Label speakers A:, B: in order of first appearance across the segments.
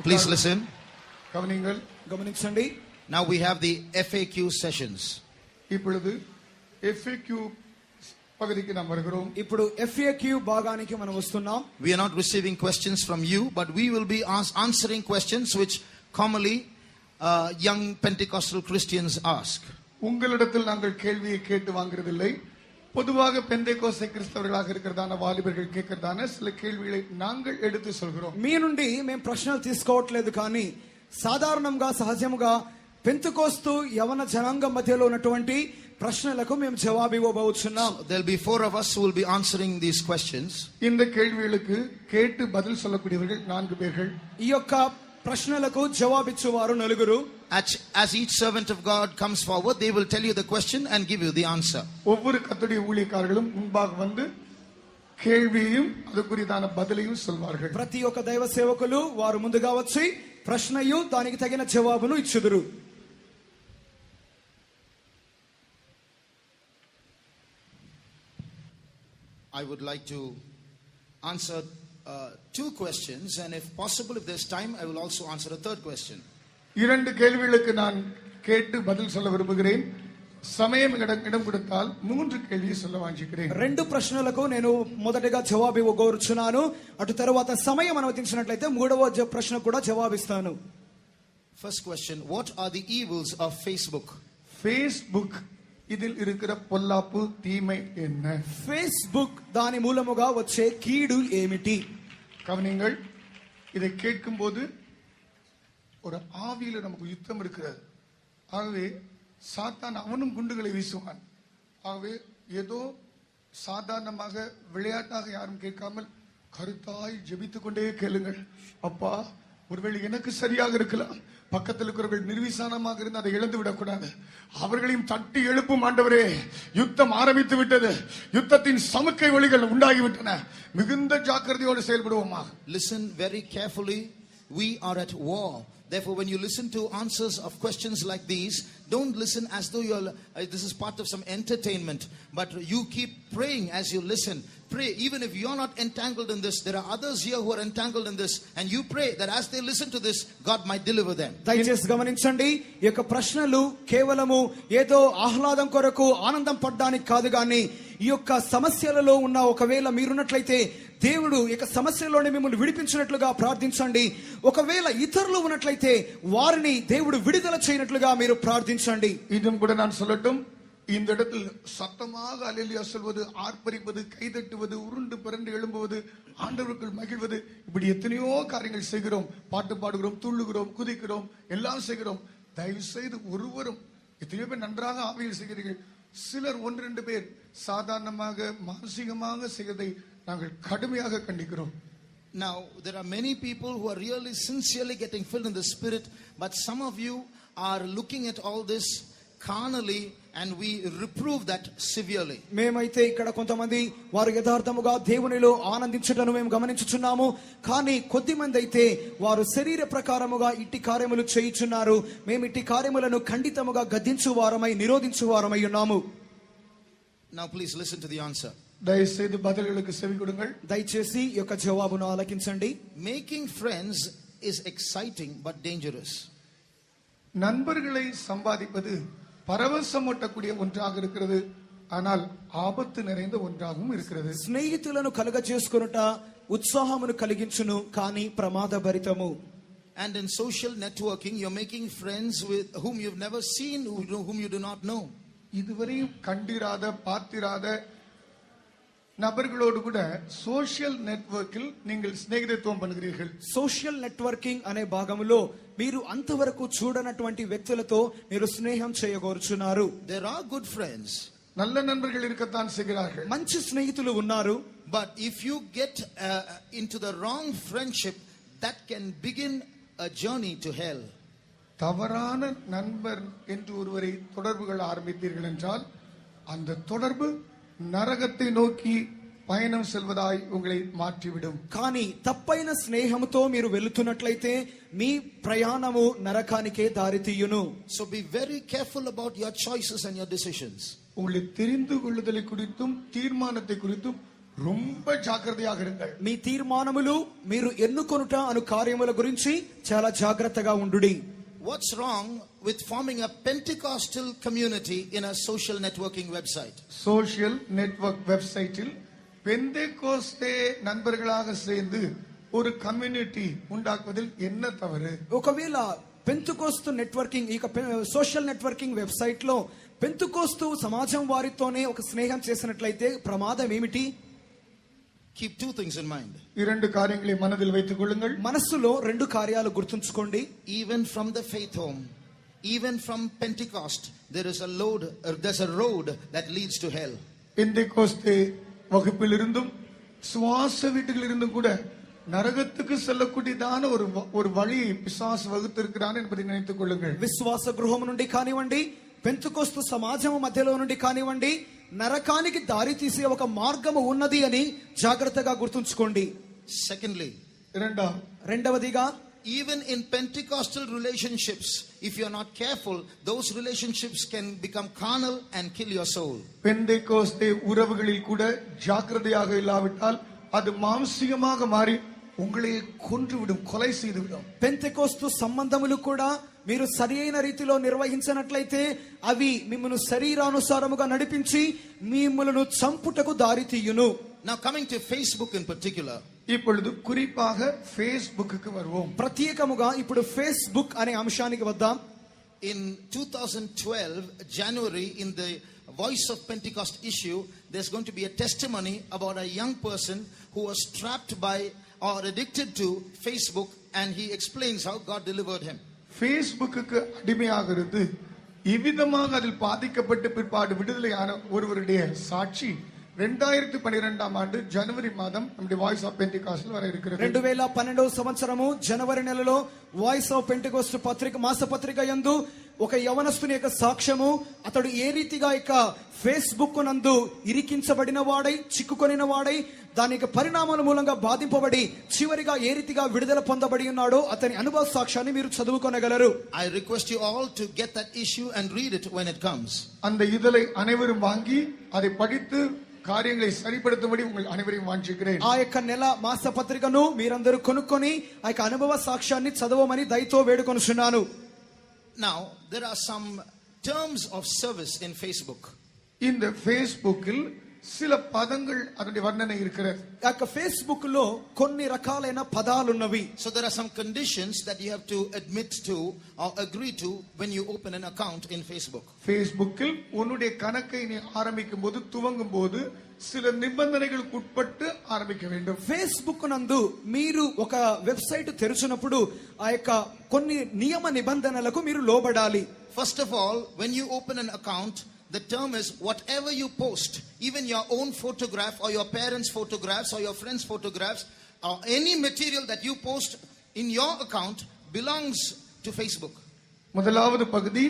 A: Please listen.
B: గమనించండి.
A: Now we have the FAQ sessions.
C: இப்பொழுது FAQ పగదికి நாம் வருகிறோம்.
B: ఇప్పుడు FAQ భాగానికి మనం వస్తున్నాం.
A: We are not receiving questions from you, but we will be answering questions which commonly young Pentecostal Christians ask.
C: உங்களிடத்தில் நாங்கள் கேள்வியை கேட்டு வாங்குறதில்லை. பொதுவாக பெந்தேகோஸ்தே கிறிஸ்தவர்களாக இருக்கிறதான వాలిబர்கள் கேட்கிறதான சில కేள்విகளை நாங்கள் எடுத்து சொல்கிறோம்.
B: మీ నుండి మేము ప్రశ్నలు తీసుకోవట్లేదు, కానీ సాధారణంగా సహజంగా పెంతెకోస్తు యవన జనాంగం మధ్యలో ఉన్నటువంటి ప్రశ్నలకు మేము జవాబు ఇవ్వబోతున్నాం.
A: There'll be 4 of us who will be answering these questions.
C: இந்த கேள்விகளுக்கு கேட்டு பதில் சொல்லக்கூடியவர்கள் 4 பேர்கள்.
B: ఈ యొక్క ప్రశ్నలకు జవాబిచ్చేవారు 4.
A: As each servant of God comes forward, they will tell you the question and give you the answer.
C: ஒவ்வொரு கர்த்தருடைய ஊழியக்காரர்களும் முன்பாக வந்து கேள்வியையும் அதுக்குரியதான பதிலையும் சொல்வார்கள்.
B: ప్రతి ఒక్క దైవ సేవకులు వారు ముందుగా వచ్చి ప్రశ్నయు దానికి తగిన జవాబును ఇచ్చుదురు.
A: I would like to answer 2 questions, and if possible, if there's time, I will also answer a 3rd question.
C: 2 கேள்விகளுக்கு நான் கேட்டு பதில் சொல்ல விரும்புகிறேன். సమయం ఇடம் கொடுத்தால் 3 కేள்వి சொல்ல వాంఛిக்கிறேன்.
B: 2 ప్రశ్నలకు నేను మొదటగా జవాబు ఇవ్వగోరుచున్నాను. అటు తర్వాత సమయం అనుమతించినట్లయితే 3వ ప్రశ్న కూడా జవాబిస్తాను.
A: First question, what are the evils of Facebook?
C: Facebook இதில் இருக்கிற பொல்லாப்பு தீமை என்ன?
B: Facebook దాని మూలముగా వచ్చే కీడు ఏమిటి?
C: கவனிங்கள். இதை கேட்கும்போது ஒரு ஆவியில நமக்கு யுத்தம் இருக்கிறது. ஆகவே சாத்தான் அவனும் குண்டுகளை வீசுவான். ஆகவே ஏதோ சாதாரணமாக விளையாட்டாக யாரும் கேட்காமல் கருத்தாய் ஜெபித்துக் கொண்டே கேளுங்கள். அப்பா, ஒருவேளை எனக்கு சரியாக இருக்கலாம், பக்கத்தில் இருக்கிறவர்கள் நிர்விசானமாக இருந்து அதை இழந்து விடக்கூடாது. அவர்களையும் தட்டி எழுப்பும் ஆண்டவரே. யுத்தம் ஆரம்பித்து விட்டது. யுத்தத்தின் சமுக்கை ஒளிகள் உண்டாகிவிட்டன. மிகுந்த ஜாக்கிரதையோடு செயல்படுவோமாக.
A: Listen very carefully. We are at war. Therefore, when you listen to answers of questions like these, don't listen as though this is part of some entertainment, but you keep praying as you listen. Pray, even if you're not entangled in this, there are others here who are entangled in this, and you pray that as they listen to this, God might deliver them.
B: దయచేసి గమనించండి, ఈ యొక్క ప్రశ్నలు కేవలము ఏదో ఆహ్లాదం కొరకు ఆనందం పడడానికి కాదు, కానీ ఈ యొక్క సమస్యలలో ఉన్న ఒకవేళ మీరున్నట్లయితే దేవుడు ఈ యొక్క సమస్యలోనే మిమ్మల్ని విడిపించినట్లుగా ప్రార్థించండి. ఒకవేళ ఇతరులు ఉన్నట్లయితే వారిని దేవుడు విడుదల చేయనట్లుగా మీరు ప్రార్థించండి.
C: இதும் கூட நான் சொல்லட்டும். இந்த இடத்தில் சத்தமாக அல்லேலூயா சொல்வது, ஆர்ப்பரிப்பது, கைதட்டுவது, உருண்டு பிறண்டு எழும்புவது, ஆண்டவருக்குள் மகிழ்வது, இப்படி எத்தனையோ காரியங்கள் செய்கிறோம். பாட்டு பாடுகிறோம், துள்ளுகிறோம், குதிக்கிறோம், எல்லாம் செய்கிறோம். தயவு செய்து ஒருவரும், எத்தனையோ பேர் நன்றாக ஆவியில் செய்கிறீர்கள், சிலர் 1-2 பேர் சாதாரணமாக மானசீகமாக செய்வதை நாங்கள் கடுமையாக கண்டிக்கிறோம்.
A: Now, there are many people who are really sincerely getting filled in the Spirit, but some of you are looking at all this carnally, and we reprove that severely.
B: మేమైతే ఇక్కడ కొంతమంది వారు యథార్థముగా దేవునిలో ఆనందించటను మేము గమనించుచున్నాము, కానీ కొద్దిమంది అయితే వారు శరీర ప్రకారముగా ఇట్టి కార్యములు చేయుచున్నారు. మేము ఇట్టి కార్యములను ఖండితముగా గద్దించు వారమై నిరోధించు వారమై ఉన్నాము.
A: Now please listen to the answer.
C: దయచేసి బదులులకు చెవి కొడుங்கள்.
B: దయచేసి ఈ యొక్క జవాబును ఆలకించండి.
A: Making friends is exciting but dangerous.
C: நண்பர்களை சம்பாதிப்பது பரவசமூட்டக்கூடிய ஒன்றாக இருக்கிறது, ஆனால் ஆபத்து நிறைந்த ஒன்றாகவும் இருக்கிறது.
B: స్నేహితులను కలుగజేసుకొనుట ఉత్సాహమును కలిగించును, కానీ ప్రమాదభరితము.
A: And in social networking, you're making friends with whom you've never seen, whom you do not know.
C: இதுவரையும் கண்டிராத பார்த்திராத నబర్గలోడు కూడా సోషల్ నెట్వర్కిల్ நீங்கள் స్నేహితుత్వం பண்ணுகிறீர்கள்.
B: సోషల్ నెట్వర్కింగ్ అనే భాగంలో మీరు అంతవరకు చూడనటువంటి వ్యక్తులతో మీరు స్నేహం చేయగోరుచున్నారు.
A: There are good friends.
C: நல்ல நண்பர்கள் இருக்கத்தான் செய்கிறார்கள்.
B: మంచి స్నేహితులు ఉన్నారు.
A: But if you get into the wrong friendship, that can begin a journey to hell.
C: தவறான நண்பர் என்று ஒருவரை தொடர்புகள் ஆரம்பித்தீர்கள் என்றால் அந்த தொடர்பு నరకத்தை నోకి పయనం సెల్వదాయి ఉங்களை మార్చివిடும்.
B: కానీ తప్పైన స్నేహముతో మీరు వెళ్తున్నట్లయితే మీ ప్రయాణము నరకానికే దారి తీయును.
A: So be very careful about your choices and your decisions.
C: உங்களை தெரிந்து கொள்ளுதலை குறித்தும் தீர்மானத்தை குறித்தும் ரொம்ப ஜாக்கிரதையாக இருங்கள்.
B: మీ తీర్మానములు మీరు ఎన్నుకొనుట అను కార్యముల గురించి చాలా జాగ్రత్తగా ఉండుడి.
A: What's wrong with forming a Pentecostal community in a social networking website?
C: Social network வெப்சைட்டில் பெந்தேகோஸ்தே நண்பர்களாக சேர்ந்து ஒரு கம்யூனிட்டி உண்டாக்குவதில் என்ன தவறு?
B: ఒకవేళ పెంతుకోస్తు నెట్వర్కింగ్ ఇక సోషల్ నెట్వర్కింగ్ వెబ్సైట్ లో పెంతుకోస్తు సమాజం వారితోనే ఒక స్నేహం చేసినట్లయితే ప్రమాదం ఏమిటి?
A: Keep two things in mind.
C: இரண்டு காரியங்களை மனதில் வைத்துக் கொள்ளுங்கள்.
B: మనస్సులో రెండు కార్యాలు గుర్తుంచుకోండి.
A: Even from the faith home, even from Pentecost, there's a road that leads to hell.
C: Pentecost வகுப்பிலிருந்தும் சுவாச வீட்டிலிருந்தும் கூட நரகத்துக்கு செல்லக்கூடியதான ஒரு வழியை பிசாசு வகுத்திருக்கிறான் என்பதை நினைத்துக் கொள்ளுங்கள்.
B: విశ్వాస గృహం నుండి కానివ్వండి, పెంతుకోస్తు సమాజం మధ్యలో నుండి కానివ్వండి, నరకానికి దారి తీసే ఒక మార్గము ఉన్నది అని జాగ్రత్తగా గుర్తుంచుకోండి.
A: Secondly,
B: రెండవదిగా,
A: even in Pentecostal relationships, if you're not careful, those relationships can become carnal and kill your soul.
C: Pentecost உறவுகளில் கூட ஜாக்கிரதையாக இல்லாவிட்டால் அது மாம்சீகமாக மாறி உங்களை கொன்றுவிடும், கொலை செய்துவிடும்.
B: పెంతెకోస్తు సంబంధములు కూడా మీరు సరియైన రీతిలో నిర్వహించినట్లయితే అవి మిమ్మల్ని శరీరానుసారముగా నడిపించి మిమ్మల్ని చంపుటకు దారి తీయును.
A: Now coming to Facebook in particular,
C: இப்பொழுது குறிப்பாக ఫేస్బుక్కి வருவோம்.
B: ప్రత్యేకముగా ఇప్పుడు ఫేస్బుక్ అనే అంశానికి వద్దాం.
A: In 2012 January, in the Voice of Pentecost issue, there's going to be a testimony about a young person who was trapped by or addicted to Facebook, and he explains how God delivered him.
C: Facebook அடிமையாக இருந்து இவ்விதமாக அதில் பாதிக்கப்பட்டு பிற்பாடு விடுதலையான ஒருவருடைய சாட்சி 2012 ஆண்டு జనవరి మాసం நம்முடைய వాయిస్ ఆఫ్ పెంటెకాస్ట్ వర இருக்கிறது.
B: 2012 సంవత్సరము జనవరి నెలలో వాయిస్ ఆఫ్ పెంటెకాస్ట్ పత్రిక మాసపత్రిక యందు ఒక యవనస్తుని యొక్క సాక్ష్యము, అతడు ఏ రీతిగా ఇక ఫేస్బుక్ నందు ఇరికించబడిన వాడై, చిక్కుకొనిన వాడై, దాని యొక్క పరిణామాల మూలంగా బాధింపబడి చివరిగా ఏ రీతిగా విడుదల పొందబడి ఉన్నాడో అతని అనుభవ సాక్ష్యాన్ని మీరు చదువుకొనగలరు.
A: I request you all to get that issue and read it when it comes.
C: அந்த இதழை அனைவரும் வாங்கி அதை படித்து కార్యங்களை సరిపడుతుబడి ఉங்கள் అனைవரையும் వాంఛిக்கிறேன்.
B: ఆ యొక్క నెల మాస పత్రికను మీరందరూ కొనుక్కొని ఆ యొక్క అనుభవ సాక్ష్యాన్ని చదవమని దయతో వేడుకొనుచున్నాను.
A: Now there are some terms of service in Facebook.
C: இந்த ஃபேஸ்புக்கில் சில పదంகள் அதனுடைய வர்ணனை இருக்கிறது.
B: ఆ యొక్క ఫేస్బుక్ లో కొన్ని రకాలైన పదాలు ఉన్నవి.
A: So there are some conditions that you have to admit to or agree to when you open an account in Facebook.
C: ஃபேஸ்புக்கில் உன்னுடைய கணக்கை நீ ஆரம்பிக்கும் போது, துவங்கும் போது சில நிபந்தனைகளுக்கு உட்பட்டு ஆரம்பிக்க வேண்டும்.
B: ఫేస్బుక్ నందు మీరు ఒక వెబ్సైట్ తెరిచినప్పుడు ఆ యొక్క కొన్ని నియమ నిబంధనలకు మీరు లోబడాలి.
A: First of all, when you open an account, the term is whatever you post, even your own photograph or your parents' photographs or your friends' photographs or any material that you post in your account belongs to Facebook.
C: முதலாவது பகுதி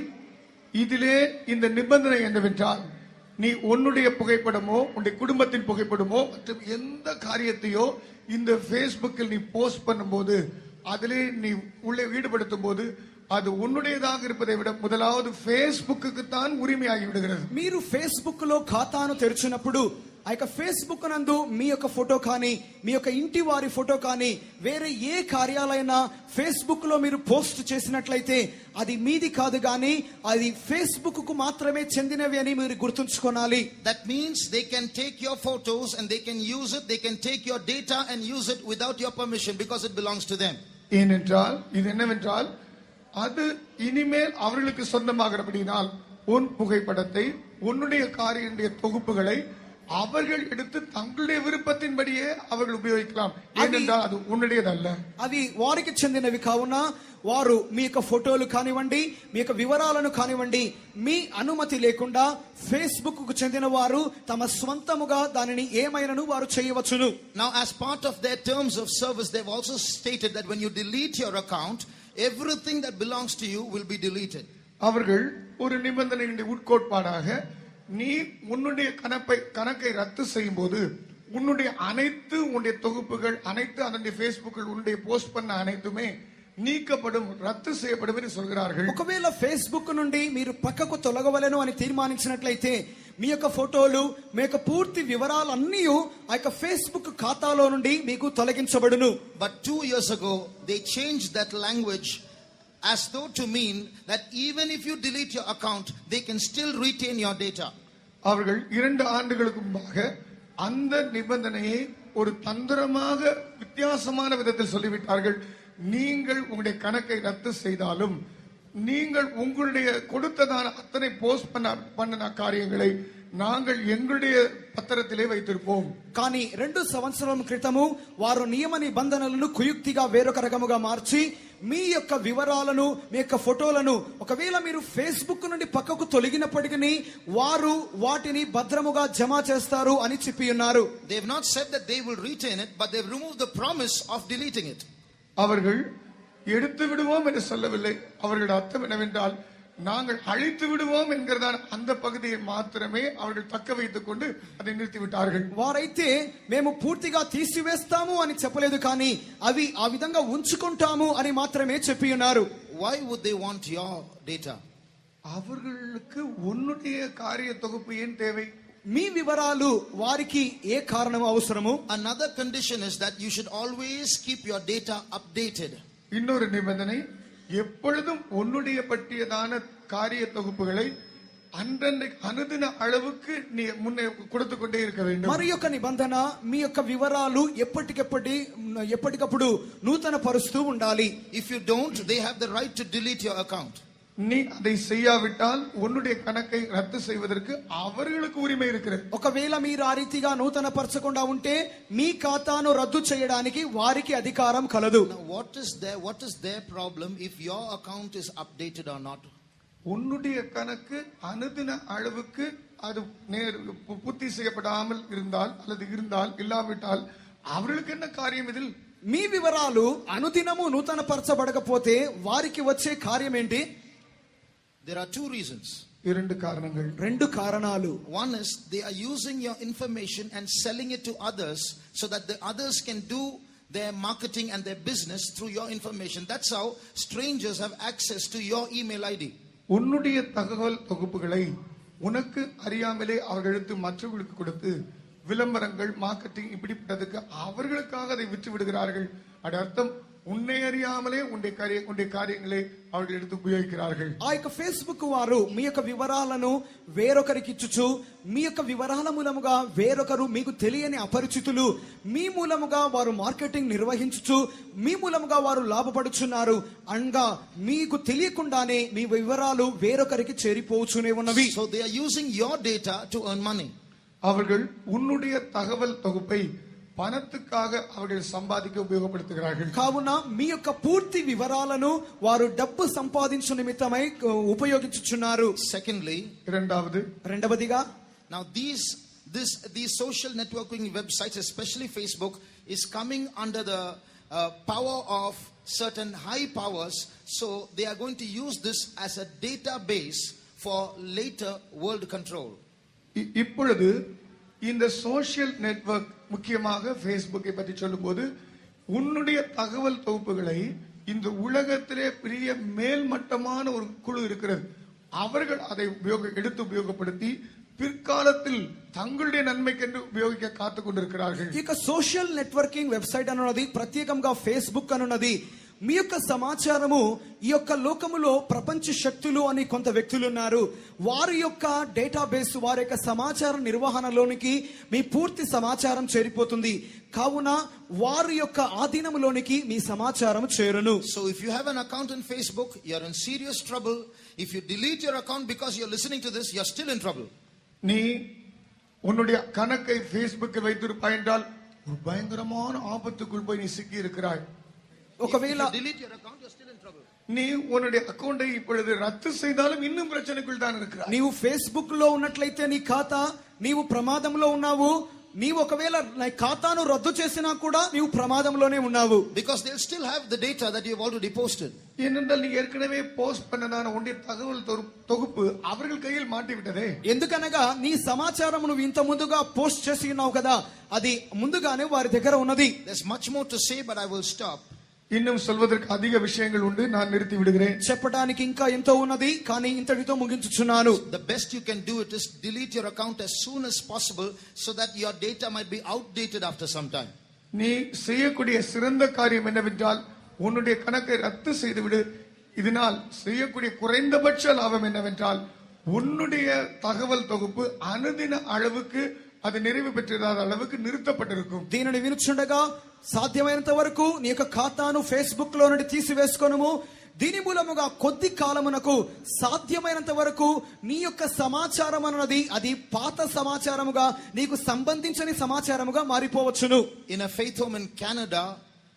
C: இதிலே இந்த நிபந்தனை என்னவென்றால், நீ உன்னுடைய புகைப்படமோ உன்னுடைய குடும்பத்தின் புகைப்படமோ மற்றும் எந்த காரியத்தையோ இந்த ஃபேஸ்புக்கில் நீ போஸ்ட் பண்ணும்போது, அதிலே நீ உள்ளே ஈடுபடுத்தும் போது அது உன்னுடையதாக இருப்பதை విட முதலாவது ఫేస్బుక్కు தான் ఉరిమయాగి విడుகிறது.
B: మీరు ఫేస్బుక్ లో ఖాతాను తెరిచినప్పుడు ఆ యొక్క ఫేస్బుక్ నందు మీ యొక్క ఫోటో కానీ, మీ యొక్క ఇంటి వారి ఫోటో కానీ, వేరే ఏ కార్యాలైనా ఫేస్బుక్ లో మీరు పోస్ట్ చేసినట్లయితే అది మీది కాదు గానీ అది ఫేస్బుక్ కు మాత్రమే చెందినవి అని మీరు గుర్తుంచుకోవాలి.
A: That means they can take your photos and they can use it, they can take your data and use it without your permission because it belongs to them.
C: ஏனென்றால் இது என்னவென்றால், அது இனிமேல் அவர்களுக்கு சொந்தமாகிறபடினால் உன் புகைப்படத்தை, உன்னுடைய காரியங்களுடைய தொகுப்புகளை அவர்கள் எடுத்து தங்களுடைய விருப்பத்தின்படியே அவர்கள் ఉపయోగించலாம். ఏనంటాல் అది ఉన్నదేదల్ల.
B: అవి వారికి చెందినవి కావున వారు మీ యొక్క ఫోటోలు కానివ్వండి, మీ యొక్క వివరాలను కానివ్వండి, మీ అనుమతి లేకుండా ఫేస్బుక్ కు చెందిన వారు తమ స్వంతముగా దానిని ఏమైనను వారు చేయవచ్చును.
A: Now as part of their terms of service, they've also stated that when you delete your account, everything that belongs to you will be deleted.
C: அவர்கள் ஒரு நிபந்தனையின் உட்கோட்பாடாக, நீ உன்னுடைய கணக்கை ரத்து செய்யும் போது உன்னுடைய அனைத்து உன்னுடைய தொகுப்புகள் அனைத்து அதனுடைய ஃபேஸ்புக்கில் உன்னுடைய போஸ்ட் பண்ண அனைத்துமே నీకపడం రద్దు చేయబడమని சொல்கிறார்கள்.
B: ఒకవేళ ఫేస్బుక్ నుండి మీరు పక్కకు తొలగవలెను అని తీర్మానించినట్లయితే మీ యొక్క ఫోటోలు మీ యొక్క పూర్తి వివరాలన్నీ ఆ యొక్క ఫేస్బుక్ ఖాతాలో నుండి మీకు తొలగించబడును.
A: But 2 years ago they changed that language as though to mean that even if you delete your account they can still retain your data.
C: அவர்கள் 2 ஆண்டுகளுக்கு முன்பாக அந்த நிபந்தனையை ஒரு தந்திரமாக வித்தியாசமான விதத்தில் சொல்லிவிட்டார்கள். நீங்கள் உங்களுடைய கணக்கை ரத்து செய்தாலும் நீங்கள் உங்களுடைய கொடுத்ததான அத்தனை போஸ்ட் பண்ண காரியங்களை நாங்கள் ఎங்களுடைய పత్రத்திலே வைத்திருப்போம்.
B: కానీ 2 సంవత్సరాల క్రితము వారు నియమ నిబంధనలను కుయుక్తిగా వేరొక రకముగా మార్చి మీ యొక్క వివరాలను మీ యొక్క ఫోటోలను ఒకవేళ మీరు ఫేస్బుక్ నుండి పక్కకు తొలగినప్పటికీ వారు వాటిని భద్రముగా జమ చేస్తారు అని చెప్పి ఉన్నారు.
A: They have not said that they will retain it, but they have removed the promise of deleting it.
C: அவர்கள் எடுத்து விடுவோம் என்று சொல்லவில்லை. அவர்கள் அர்த்தம் என்னவென்றால் நாங்கள் அழித்து விடுவோம் என்கிறதான அந்த பகுதியை மாத்திரமே அவர்கள் தக்க வைத்துக் கொண்டு அதை நிறுத்திவிட்டார்கள்.
B: వారైతే మేము పూర్తిగా తీసివేస్తాము అని చెప్పలేదు, కానీ అవి ఆ విధంగా ఉంచుకుంటాము అని మాత్రమే చెప్పి ఉన్నారు.
A: Why would they want your data?
C: அவர்களுக்கு உன்னுடைய காரிய தொகுப்பு ஏன் தேவை?
B: మీ వివరాలు వారికి ఏ కారణం అవసరము?
A: Another condition is that you should always keep your data updated.
C: இன்னொரு நிபந்தனை, எப்பொழுதும் உன்னுடைய பற்றியதான காரிய தொகுப்புகளை అనుదిన அளவுக்கு நீ முன்னே கொடுத்து கொண்டே இருக்க வேண்டும்.
B: మరి యొక్క నిబంధన మీ యొక్క వివరాలు ఎప్పటికప్పుడు నూతన పరుస్తూ ఉండాలి.
A: If you don't, they have the right to delete your account.
C: நீ அதை செய்யாவிட்டால் உன்னுடைய கணக்கை ரத்து செய்வதற்கு அவர்களுக்கு உரிமை இருக்கிறது.
B: ఒకవేళ మీరు ఆ రీతిగా నూతన పరచకుండా ఉంటే మీ ఖాతాను రద్దు చేయడానికి వారికి అధికారం కలదు.
A: Now what is their problem if your account is updated or not?
C: உன்னுடைய கணக்கு அனுதின அளவுக்கு அது பூர்த்தி செய்யப்படாமல் இருந்தால் அல்லது இல்லாவிட்டால் அவர்களுக்கு என்ன காரியம் இதில்?
B: మీ వివరాలు అనుదినము నూతన పరచబడకపోతే వారికి వచ్చే కార్యం ఏంటి?
A: There are 2 reasons.
C: 2 காரணங்கள்.
B: 2 కారణాలు.
A: One is they are using your information and selling it to others so that the others can do their marketing and their business through your information. That's how strangers have access to your email ID.
C: உன்னுடைய தகவல் தொகுப்புகளை உனக்கு அறியாமலே அவர்களுக்கு மற்றவர்களுக்கு கொடுத்து விளம்பரங்கள் marketing இப்படிப்பட்டதுக்கு அவர்களுக்காக அதை விற்று விடுகிறார்கள். அது அர்த்தம் உன்னை அறியாமலே உன்னுடைய காரியங்களை அவர்கள் எடுத்து ఉపయోగిக்கிறார்கள்.
B: ఆ యొక్క ఫేస్బుక్ వారు మీ యొక్క వివరాలను వేరొకరికి ఇచ్చుచు మీ యొక్క వివరాల మూలముగా వేరొకరు మీకు తెలియని అపరిచితులు మీ మూలముగా వారు మార్కెటింగ్ నిర్వహించుచు మీ మూలముగా వారు లాభపడుచున్నారు అనగా మీకు తెలియకుండానే మీ వివరాలు వేరొకరికి చేరిపోవచ్చునే ఉన్నవి.
A: So they are using your data to earn money.
C: அவர்கள் உன்னுடைய தகவல் தொகுப்பை పనత్తుకాగ அவர்கள் సంపాదించ ఉపయోగపడుతున్నారు.
B: కావున మీ యొక్క పూర్తి వివరాలను వారు డబ్బు సంపాదించు నిమిత్తమై ఉపయోగించుచున్నారు.
A: Secondly,
B: రెండవదిగా,
A: now these social networking websites, especially Facebook, is coming under the power of certain high powers, so they are going to use this as a database for later world control.
C: இப்பொழுது இந்த social network முக்கியமாக ஃபேஸ்புக்கை பற்றி சொல்லும்போது உன்னுடைய தகவல் தொகுப்புகளை இந்த உலகத்திலே பெரிய மேல்மட்டமான ஒரு குழு இருக்கிறது. அவர்கள் அதை எடுத்து உபயோகப்படுத்தி பிற்காலத்தில் தங்களுடைய నన్மைకెందు ఉపయోగించ కాத்து కొண்டிరుக்கிறார்கள்.
B: ఇక సోషల్ నెట్వర్కింగ్ వెబ్సైట్ అనున్నది ప్రత్యేకంగా ఫేస్బుక్ అనున్నది. మీ యొక్క సమాచారము ఈ యొక్క లోకములో ప్రపంచ శక్తులు అని కొంత వ్యక్తులు ఉన్నారు. వారి యొక్క డేటాబేస్ వారి యొక్క సమాచార నిర్వహణలోనికి మీ పూర్తి సమాచారం చేరిపోతుంది. కావున వారి యొక్క ఆధీనంలోనికి మీ సమాచారం చేరును.
A: So if you have an account in Facebook, you are in serious trouble. If you delete your account because you are listening to this, you are still in trouble.
C: நீ உன்னுடைய கணக்கை ஃபேஸ்புக்கில் வைத்திருப்பாய் என்றால் ஒரு பயங்கரமான ஆபத்துக்குள் போய் நீ சிக்கி இருக்கிறாய்.
B: ఒకవేళ
A: delete your account, you are still in trouble.
C: நீ உன்னுடைய அக்கவுண்டை இப்பொழுது ரத்து செய்தாலும் இன்னும் பிரச்சனைக்குள் தான் இருக்கிறாய்.
B: నీవు ఫేస్బుక్ లో ఉన్నట్లయితే నీ ఖాతా నీవు ప్రమాదంలో ఉన్నావు. నీవు ఒకవేళ నీ ఖాతాను రద్దు చేసినా కూడా నీవు ప్రమాదంలోనే ఉన్నావు.
A: Because they will still have the data that you have already posted.
C: ஏனென்றால் நீ ஏற்கனவே போஸ்ட் பண்ணதான உன்னுடைய தகவல் தொகுப்பு அவர்கள் கையில் மாட்டி விட்டதே.
B: ఎందుకనగా నీ సమాచారం నువ్వు ఇంత ముందుగా పోస్ట్ చేసి ఉన్నావు కదా, అది ముందుగానే వారి దగ్గర ఉన్నది.
A: There's much more to say, but I will stop.
C: இன்னும் சொல்வதற்கு அதிக விஷயங்கள் உண்டு, நான் நிறுத்தி விடுகிறேன்.
B: చెప్పడానికి ఇంకా ఎంతో ఉన్నది, కానీ ఇంతటితో ముగించుచున్నాను.
A: The best you can do it is delete your account as soon as possible so that your data might be outdated after some time.
C: நீ செய்யக்கூடிய சிறந்த காரியம் என்னவென்றால் உன்னுடைய கணக்கை ரத்து செய்துவிடு. இதனால் செய்யக்கூடிய குறைந்தபட்ச லாபம் என்னவென்றால் உன்னுடைய தகவல் தொகுப்பு அனுதின அளவுக்கு అది நிறைவு பெற்றదాத அளவுக்கு நிறுத்தப்பட்டிருக்கும்.
B: దీనిని వినుచుండగా సాధ్యమైనంత వరకు నీ యొక్క ఖాతాను ఫేస్బుక్ లో నుండి తీసివేసుకొనుము. దీని మూలముగా కొద్ది కాలమునకు సాధ్యమైనంత వరకు నీ యొక్క సమాచారం అన్నది అది పాత సమాచారముగా నీకు సంబంధించని సమాచారముగా మారిపోవచ్చును.
A: In a faith home in Canada,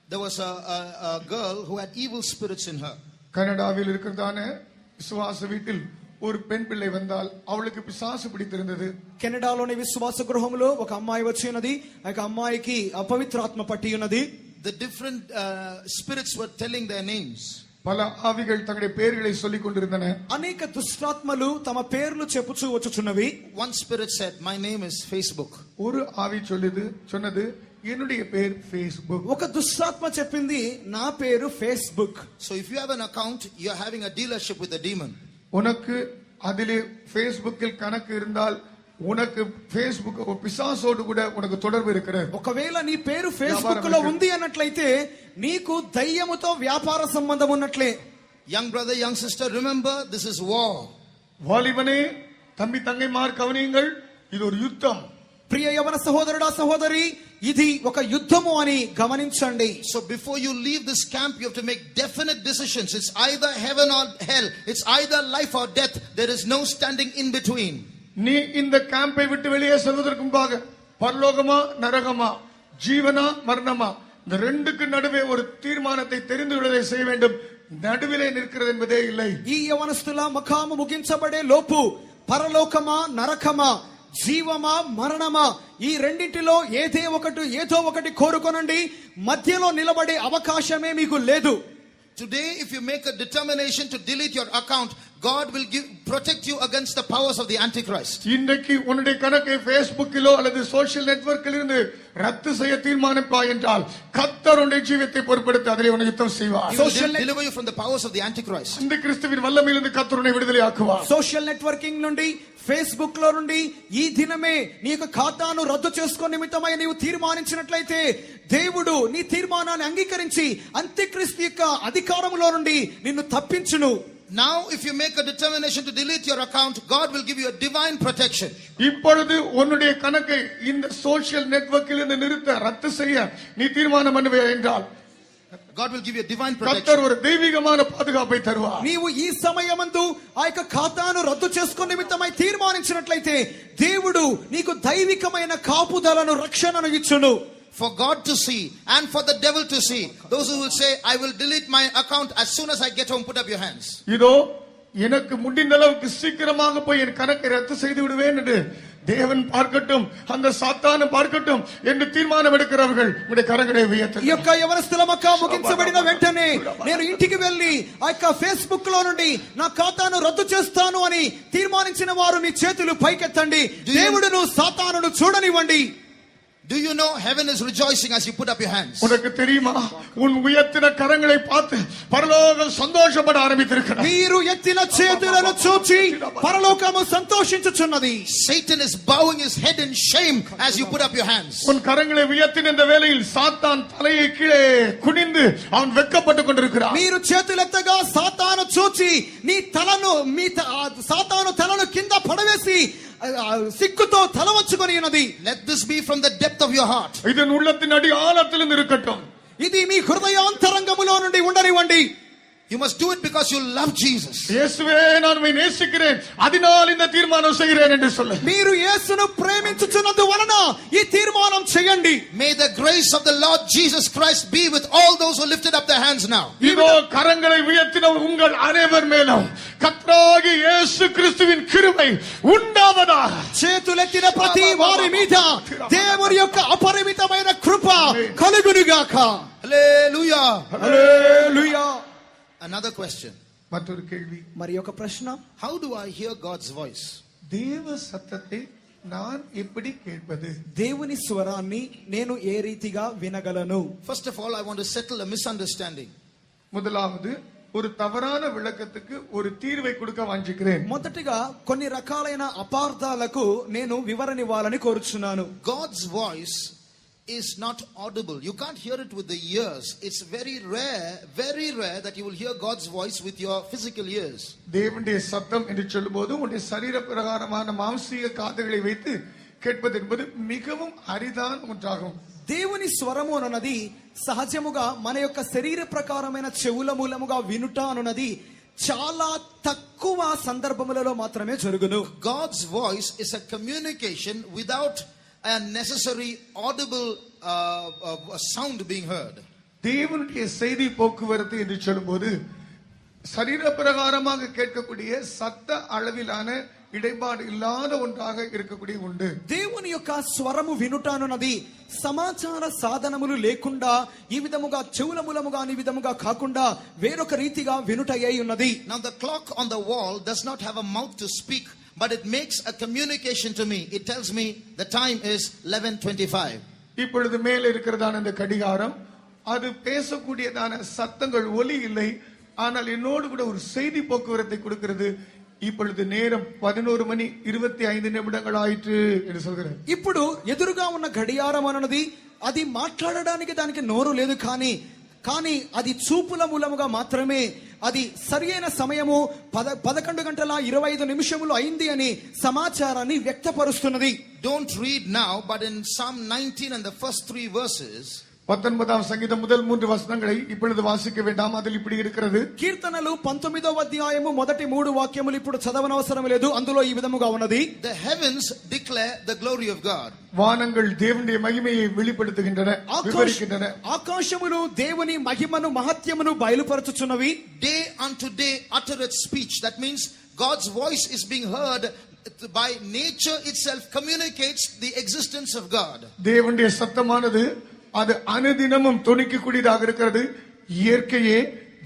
A: there was a girl who had evil spirits in her.
C: கனடாவில் இருக்கிறதான விசுவாச வீட்டில் ஒரு பெண் பிள்ளை வந்தால் அவளுக்கு பிசாசு பிடித்திருந்தது.
B: కెనడాలోని విశ్వాస గృహంలో ఒక అమ్మాయి వచ్చి ఉన్నది. ఆ అమ్మాయికి అపవిత్రాత్మ పట్టి ఉన్నది.
A: The different spirits were telling their names.
C: పల ఆవిகள் తங்களுடைய పేర్களை சொல்லிக் கொண்டிருந்தன.
B: అనేక దుష్టాత్మలు తమ పేర్లు చెప్పుచూ వచ్చుచున్నవి.
A: One spirit said, "My name is Facebook."
C: ஒரு ஆவி சொன்னது என்னுடைய பேர் Facebook.
B: ఒక దుష్టాత్మ చెప్పింది నా పేరు Facebook.
A: So if you have an account, you are having a dealership with a demon.
C: உனக்கு அதிலே ஃபேஸ்புக்கில் கணக்கு இருந்தால் உனக்கு ఫేస్బుక్ పిశాసోడు కూడా ఉనకు தொடர்பு இருக்கிறது.
B: ఒకవేళ నీ పేరు ఫేస్బుక్ లో ఉంది అన్నట్లయితే నీకు దయ్యముతో వ్యాపార సంబంధం ఉన్నట్లే.
A: Young brother, young sister, remember this is war.
C: వాలిబనే తమ్మి తంగైమార్ కవనీయంగల్ ఇది ఒక యుద్ధం.
B: ప్రియ యవన సహోదరుడా సహోదరి, ఇది ఒక యుద్ధము అని గమనించండి.
A: So before you leave this camp, you have to make definite decisions. It's either heaven or hell. It's either life or death. There is no standing in between.
C: நீ இந்த கேம்பை விட்டு வெளியே செல்வதற்கு முன்பாக பரலோகமா நரகமா జీవనా మరణమా இந்த ரெண்டுக்கு நடுவே ஒரு தீர்மானத்தை தெரிந்து விடுவதை செய்ய வேண்டும். నడువిலே నిற்கிறது என்பదే இல்லை.
B: ఈ యవనస్తుల ముఖాము ముగించబడే లోపు పరలోకమా నరకమా జీవమా మరణమా ఈ రెండింటిలో ఏదో ఒకటి కోరుకొనండి. మధ్యలో నిలబడే అవకాశమే మీకు లేదు.
A: Today, if you make a determination to delete your account, God will protect you against the powers of the Antichrist.
C: இன்னைக்கு உன்னுடைய கணக்கை ஃபேஸ்புக்கிலோ அல்லது சோஷியல் நெட்வொர்க்கில் இருந்து ரத்து செய்ய தீர்மானிப்பாய் என்றால் கர்த்தர் உன்னுடைய ஜீவியத்தை பொறுப்படுத்தி அதிலே உனக்கு யுத்தம் செய்வார்.
A: He will deliver you from the powers of the Antichrist.
C: இந்த கிறிஸ்துவின் வல்லமையிலிருந்து கர்த்தர் உன்னை விடுதலை ஆக்குவார்.
B: సోషల్ నెట్వర్కింగ్ నుండి ఫేస్బుక్ లో నుండి ఈ దినమే నీ యొక్క ఖాతాను రద్దు చేసుకునే నిమిత్తమై నీవు తీర్మానించినట్లయితే దేవుడు నీ తీర్మానాన్ని అంగీకరించి అంత్యక్రీస్తు యొక్క అధికారములో నుండి నిన్ను తప్పించును.
A: Now, if you make a determination to delete your account, God will give you a divine protection.
C: இப்பொழுது உன்னுடைய கணக்கை இந்த சோஷியல் நெட்வொர்க்கில் இருந்து நிறுத்த ரத்து செய்ய நீ தீர்மானம் பண்ணுவே என்றால்
A: God will give you a divine protection.
C: கர்த்தர் ஒரு தெய்வீகமான பாதுகாப்பை தருவார்.
B: నీవు ఈ సమయమందు ఆ యొక్క ఖాతాను రద్దు చేసుకునే నిమిత్తమై తీర్మానించినట్లయితే దేవుడు నీకు దైవికమైన కాపుదలను రక్షణను ఇచ్చును.
A: For God to see and for the devil to see. Those who will say, "I will delete my account as soon as I get home," put up your hands.
C: இதோ எனக்கு முடிந்த அளவுக்கு சீக்கிரமாக போய் என் கணக்கை ரத்து செய்து விடுவேன் என்று தேவன் பார்க்கட்டும், அந்த சாத்தானை பார்க்கட்டும் என்று தீர்மானம் எடுக்கிறவர்கள் உடைய கரங்களை உயர்த்துங்கள்.
B: ఈ యొక్క యవనస్తుల మక్క ముగించబడిన వెంటనే నేను ఇంటికి వెళ్లి ఆ యొక్క ఫేస్బుక్ లో నుండి నా ఖాతాను రద్దు చేస్తాను అని తీర్మానించిన వారు మీ చేతులు పైకెత్తండి. దేవుడును సాతానును చూడనివ్వండి.
A: Do you know heaven is rejoicing as you put up your hands?
C: உனக்கு தெரியுமா உன் உயர்த்தின கரங்களை பார்த்து పరలోకం సంతోషపడ ఆరంభించిరుக்கிறது.
B: మీరు ఎత్తిన చేతులను చూచి పరలోకము సంతోషించుచున్నది.
A: Satan is bowing his head in shame as you put up your hands.
C: உன் கரங்களை உயர்த்தின இந்த வேளையில் சாத்தான் தலையை கீழே குனிந்து அவன் வெட்கப்பட்டுக் கொண்டிருக்கிறான்.
B: మీరు చేతులెత్తగా సాతాను చూచి నీ తలను సాతాను తలను కింద పడవేసి సిగ్గుతో తల వంచుకొని ఉన్నది.
A: Let this be from the depth of your heart.
C: ఇది உள்ளத்தின் அடி ஆழத்திலிருந்து இருக்கட்டும்.
B: ఇది మీ హృదయాంతరంగములో నుండి ఉండనివ్వండి.
A: You must do it because you love Jesus.
C: இயேசுவே நான் உம்மை நேசிக்கிறேன், அதனால் இந்த தீர்மானம் செய்கிறேன் என்று சொல்லு.
B: మీరు యేసును ప్రేమించుచున్నందు వలన ఈ తీర్మానం చేయండి.
A: May the grace of the Lord Jesus Christ be with all those who lifted up their hands now.
C: இதோ கரங்களை உயர்த்தின உங்கள் அனைவர் மேலும் கர்த்தராகிய இயேசு கிறிஸ்துவின் கிருபை உண்டாவதாக.
B: చేతులెత్తిన ప్రతి వారి మీద దేవుని యొక్క అపరిమితమైన కృప కలుగునుగాక.
A: Hallelujah.
B: హల్లెలూయా.
A: Another question.
C: மற்றொரு கேள்வி.
B: మరి ఒక ప్రశ్న,
A: how do I hear God's voice?
C: தேவ சத்தத்தை நான் எப்படி கேட்பது?
B: దేవుని స్వరాన్ని నేను ఏ రీతిగా వినగలను?
A: First of all, I want to settle a misunderstanding.
C: முதலாவது ஒரு தவறான விளக்கத்துக்கு ஒரு தீர்வை கொடுக்க வாஞ்சிக்கிறேன்.
B: మొదటిగా కొన్ని రకాలైన అపార్థాలకు నేను వివరణ ఇవ్వాలని కోరుచున్నాను.
A: God's voice is not audible. You can't hear it with the ears. It's very rare that you will hear God's voice with your physical ears.
C: தேவனுடைய சத்தம் என்று சொல்லும்போது உன்னுடைய சரீர பிரகாரமான மாம்சீக காதுகளை வைத்து கேட்பது என்பது மிகவும் அரிதான ஒன்றாகும்.
B: దేవుని స్వరము అన్నది సహజముగా మన యొక్క శరీర ప్రకారమైన చెవుల మూలముగా వినుట అన్నది చాలా తక్కువ సందర్భములలో మాత్రమే జరుగును.
A: God's voice is a communication without a necessary audible sound being heard.
C: தேவனுடைய செய்தி போக்குவரத்து என்று சொல்லும்போது சரீர பிரகாரமாக கேட்கக்கூடிய சத்த அளவிலான ఇడైబాటు ఇల్లాద ఒంటాగా ఇరకకుడి ఉండు.
B: దేవుని యొక్క స్వరము వినుట అన్నది సమాచార సాధనములు లేకుండా ఈ విధముగా చెవుల మూలముగా ఈ విధముగా కాకుండా వేరొక రీతిగా వినుటయ్యై ఉన్నది.
A: Now the clock on the wall does not have a mouth to speak, but it makes a communication to me. It tells me the time is 11:25.
C: இப்பொழுது மேலே இருக்கிறதான இந்த கடிகாரம் அது பேசக்கூடியதான சத்தங்கள் ஒலி இல்லை, ஆனால் என்னோடு கூட ஒரு செய்தி போக்குவரத்தை கொடுக்கிறது. இப்பொழுது நேரம் 11:25 ஆயிற்று என்று சொல்கிறார்.
B: ఇప్పుడు ఎదురుగా ఉన్న గడియారం అన్నది అది మాట్లాడడానికి దానికి నోరు లేదు, కానీ అది చూపుల మూలముగా మాత్రమే అది సరియైన సమయము 11:25 అయింది అని సమాచారాన్ని వ్యక్తపరుస్తున్నది.
A: Don't read now, but in Psalm 19 and the first 3 verses,
C: 19వ సంగీతం முதல் 3 వచనங்களை இப்பொழுது வாசிக்க வேண்டாம், அதில் இப்படி இருக்கிறது.
B: కీర్తనలు 19వ అధ్యాయము మొదటి 3 వాక్యములు ఇప్పుడు చదవనవసరం లేదు, అందులో ఈ విధముగా ఉన్నది.
A: The heavens declare the glory of God.
C: వానங்கள் దేవుని మహిమயை வெளிப்படுத்துகின்றன, వివరిக்கின்றன.
B: ఆకాశములు దేవుని మహిమను మహత్యమును బయలుపరచుచున్నవి.
A: Day unto day uttereth speech. That means God's voice is being heard by nature itself, communicates the existence of God.
C: தேவனுடைய சத்தமானது அது அனுதினமும் தொனிக்கக்கூடியதாக இருக்கிறது. இயற்கையே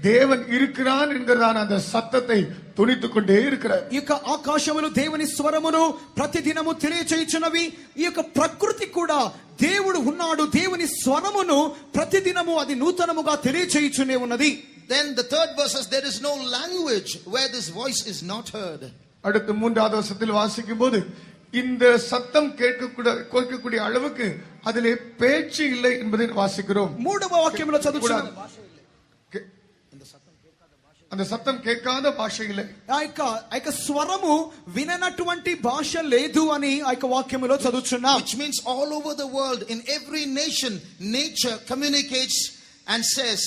C: தேவன் இருக்கிறான் என்கிறதான அந்த சத்தத்தை தொனித்துக் கொண்டே இருக்கிறார்.
B: ఈ యొక్క ఆకాశములు దేవుని స్వరమును ప్రతిదినము తెలియచేయుచున్నవి. ఈ యొక్క ప్రకృతి కూడా దేవుడు ఉన్నాడు, దేవుని స్వరమును ప్రతిదినము అది నూతనముగా తెలియచేయుచునే ఉన్నది.
A: Then the third verse says there is no language where this voice is not heard.
C: அடுத்து 3வது வசனத்தில் வாசிக்கும் போது இந்த சத்தம் கேட்கக்கூடிய அளவுக்கு அதிலே பேச்சு இல்லை என்பதை வாசிக்கிறோம்.
B: 3వ వాక్యంలో చదువుచున్నాం,
C: அந்த சத்தம் கேட்காத భాష இல்லை.
B: ఆ యొక్క స్వరము విననటువంటి భాష లేదు అని ఆ యొక్క వాక్యములో చదువుచున్నాం.
A: Which means all over the world, in every nation, nature communicates and says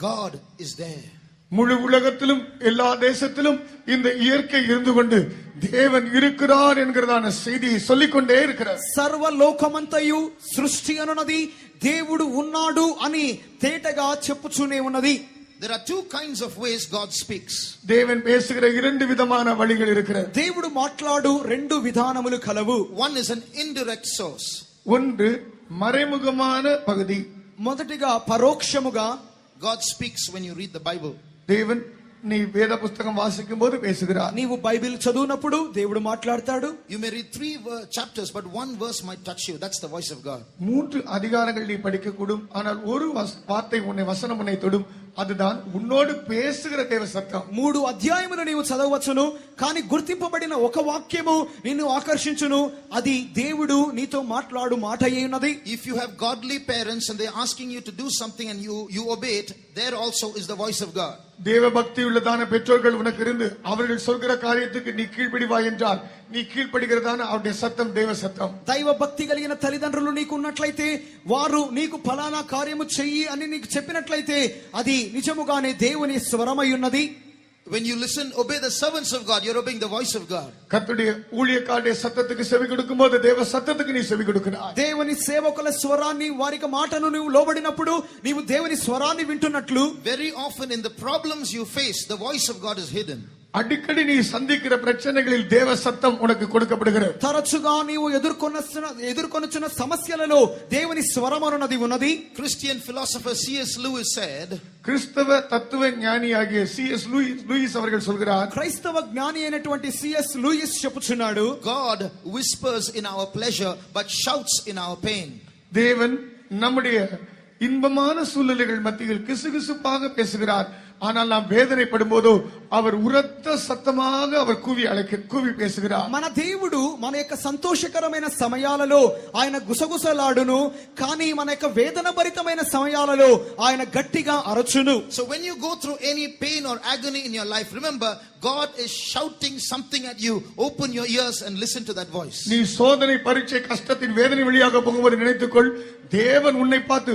A: God is there.
C: முழு உலகத்திலும் எல்லா தேசத்திலும் இந்த இயற்கை இருந்து கொண்டு தேவன் இருக்கிறார் என்கிறதான செய்தியை சொல்லிக்கொண்டே இருக்கிறார்.
B: సర్వలోకమంతయు సృష్టి అనున్నది దేవుడు ఉన్నాడు అని తేటగా చెప్పుచునే ఉన్నది.
A: There are 2 kinds of ways God speaks.
C: தேவன் பேசுகிற 2 விதமான வழிகள் இருக்கிறது.
B: దేవుడు మాట్లాడు 2 విధానములు కలవు.
A: One is an indirect source.
C: ஒன்று மறைமுகமான பகுதி.
B: మొదటిగా పరోక్షముగా
A: God speaks when you read the Bible.
C: தேவன் நீ வேத புத்தகம் வாசிக்கும் போது பேசுகிறார்.
B: నీవు బైబిల్ చదువునప్పుడు దేవుడు మాట్లాడతాడు.
A: You may read 3 chapters, but 1 verse might touch you. That's the voice of God.
C: 3 அதிகாரங்கள் நீ படிக்க கூடும், ஆனால் ஒரு வார்த்தை வசனம் உன்னை தொடும். அதுதான் உன்னோடு பேசுகிற தேவ சத்தம்.
B: 3 అధ్యాయములు నీవు చదవవచ్చును, కానీ గుర్తింపబడిన ఒక వాక్యము నిన్ను ఆకర్షించును. అది దేవుడు నీతో మాట్లాడు మాట అయ్యున్నది.
A: If you have godly parents and they're asking you to do something and you obey it, there also is the voice of God.
C: தேவ பக்தி உள்ளதான பெற்றோர்கள் உனக்கு இருந்து அவர்கள் சொல்கிற காரியத்துக்கு நீ கீழ்ப்படிவாய் என்றால் நீ கீழ்ப்படிகிறதான அவருடைய சத்தம் தேவ சத்தம்.
B: దైవ భక్తి కలిగిన తల్లిదండ్రులు నీకు ఉన్నట్లయితే వారు నీకు ఫలానా కార్యము చెయ్యి అని నీకు చెప్పినట్లయితే అది నిజముగానే దేవుని స్వరమై ఉన్నది.
A: When you listen, obey the servants of God, you're obeying the voice of God.
C: கர்த்தருடைய ஊழியக்காரருடைய சத்தத்துக்கு செவி கொடுக்கும்போது தேவ சத்தத்துக்கு நீ செவி கொடுக்கிறாய்.
B: దేవుని సేవకుల స్వరాన్ని వారికి మాటను నీవు లోబడినప్పుడు నీవు దేవుని స్వరాన్ని వింటున్నట్లు.
A: Very often in the problems you face, the voice of God is hidden.
C: అడికడి నీ సంధిக்கிற ప్రశ్నகளில் దేవ సత్యం ఉనకు கொடுக்கப்படுகிறது.
B: తరచుగా నీవు ఎదుర్కొనుచున్న సమస్యలలో దేవుని స్వరం అన్నది ఉన్నది.
A: Christian philosopher C.S. Lewis said,
C: క్రైస్తవ తత్వ జ్ఞానియాగియ C.S. లూయిస్ அவர்கள் சொல்கிறார்,
B: క్రైస్తవ జ్ఞాని అయినటువంటి C.S. లూయిస్ చెప్పుచున్నాడు,
A: God whispers in our pleasure but shouts in our pain.
C: தேவன் நம்முடைய இன்பமான சூழ்நிலைகள் மத்தியில் கிசுகிசுப்பாக பேசுகிறார். ஆனால் நாம் வேதனைப்படும் போதோ அவர் உரத்த சத்தமாக அவர் கூவி பேசுகிறார்.
B: మన దేవుడు మన యొక్క సంతోషకరమైన సమయాలలో ఆయన గుసగుసలాడును, కానీ మన యొక్క వేదన భరితమైన సమయాలలో ఆయన గట్టిగా అరచును.
A: So when you go through any pain or agony in your life, remember God is shouting something at you. Open your ears and listen to that voice.
C: நீ சோதனை பரீட்சை கஷ்டத்தின் வேதனை வழியாக போகும்போது நினைத்துக்கொள், தேவன் உன்னை பார்த்து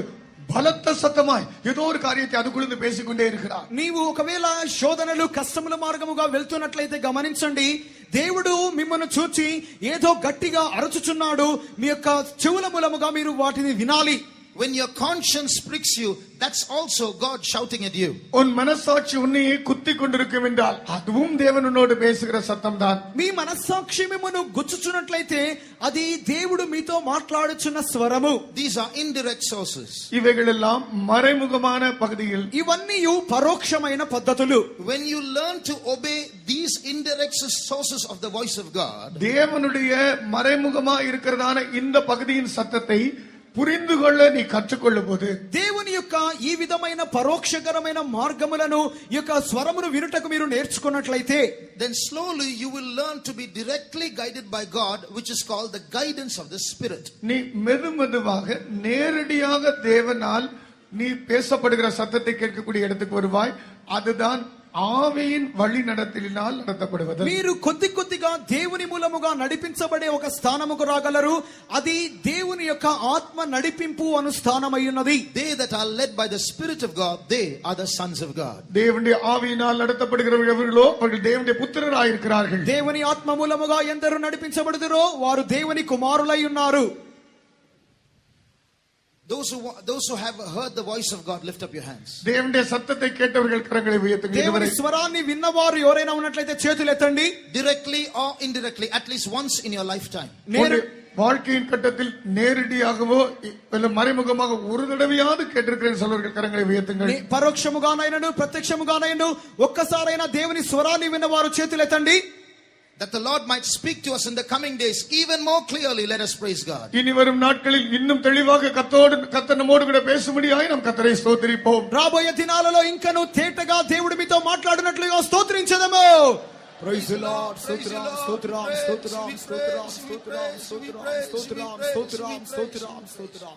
C: బలత్త సత్తమాయ్ ఏదో ఒక కార్యத்தை அதுக்குள்ள பேசிకొండే இருக்கிறார்.
B: నీవు ఒకవేళ శోధనలు కష్టముల మార్గముగా వెళ్తున్నట్లయితే గమనించండి, దేవుడు మిమ్మల్ని చూచి ఏదో గట్టిగా అరచుచున్నాడు. మీ యొక్క చెవుల మూలముగా మీరు వాటిని వినాలి.
A: When your conscience pricks you, that's also God shouting at you.
C: உன் మనస్సాక్షి உன்னை குத்திக் கொண்டிருக்கும் என்றால் அதுவும் தேவன் உன்னோடு பேசுகிற சத்தம் தான்.
B: మీ మనస్సాక్షి మిమ్మల్ని గుచ్చుచున్నట్లయితే అది దేవుడు మీతో మాట్లాడుచున్న స్వరము.
A: These are indirect sources.
C: ఇవేగెల్లాం మறைముఖமான పగదిகள்.
B: ఇవన్నీ పరోక్షమైన పద్ధతులు.
A: When you learn to obey these indirect sources of the voice of God,
C: தேவனுடைய மறைமுகமா இருக்கிறதான இந்த பகுதியின் சத்தத்தை పురిందు కొల్ల నీ కట్టుకొల్లబోదు
B: దేవుని యొక్క ఈ విధమైన పరోక్షకరమైన మార్గములను యొక్క స్వరమును వినుటకు మీరు నేర్చుకున్నట్లయితే,
A: then slowly you will learn to be directly guided by God, which is called the guidance of the Spirit.
C: நீ மெதுமெதுவாக நேரடியாக தேவனால் நீ பேசப்படுகிற சத்தத்தை கேட்கக்கூடிய இடத்துக்கு வருவாய். அதுதான் ఆవేయిన్ వళి నడతలినాల్ నడతపడువదు.
B: మీరు కొద్ది కొద్దిగా దేవుని మూలముగా నడిపించబడే ఒక స్థానముకు రాగలరు. అది దేవుని యొక్క ఆత్మ నడిపింపు అను స్థానమై ఉన్నది.
A: They that are led by the Spirit of God, they are the sons of God.
C: దేవుని ఆవియినాల్ నడతపడుகிறவர்களோ அவர்கள் தேவனுடைய புத்திரராய் இருக்கிறார்கள்.
B: దేవుని ఆత్మ మూలముగా ఎందరు నడిపించబడుదురో వారు దేవుని కుమారులై ఉన్నారు.
A: Those who have heard the voice of God, lift up your hands.
C: దేవుని సత్తத்தை కేటవர்கள் కరங்களை ఉయర్తుங்கள்.
B: దేవుని స్వరాన్ని విన్నవారు ఎవరైనా ఉన్నట్లయితే చేతులు ఎత్తండి.
A: Directly or indirectly, at least once in your lifetime.
C: வாழ்க்கையின் கட்டத்தில் நேரடியாகவோ இல்ல மறைமுகமாக ஒரு தடவையாவது கேட்டிருக்கிறேன் சொல்வர்கள் கரங்களை உயர்த்துங்கள்.
B: పరోక్షముగానైనను ప్రత్యక్షముగానైనను ఒక్కసారైనా దేవుని స్వరాన్ని విన్నవారు చేతులు ఎత్తండి.
A: That the Lord might speak to us in the coming days even more clearly. Let us praise God.
C: இனி வரும் நாட்களில் இன்னும் தெளிவாக கர்த்தர் நம்மோடு கூட பேசும்படியாய் நாம் கர்த்தரை స్తుతింపோம்.
B: రాబోయే దినాలలో ఇంకను తేటగా దేవుడు మీతో మాట్లాడినట్లుగా స్తుతించెదము. Praise the Lord. స్తోత్రం స్తోత్రం స్తోత్రం స్తోత్రం స్తోత్రం స్తోత్రం స్తోత్రం స్తోత్రం స్తోత్రం స్తోత్రం.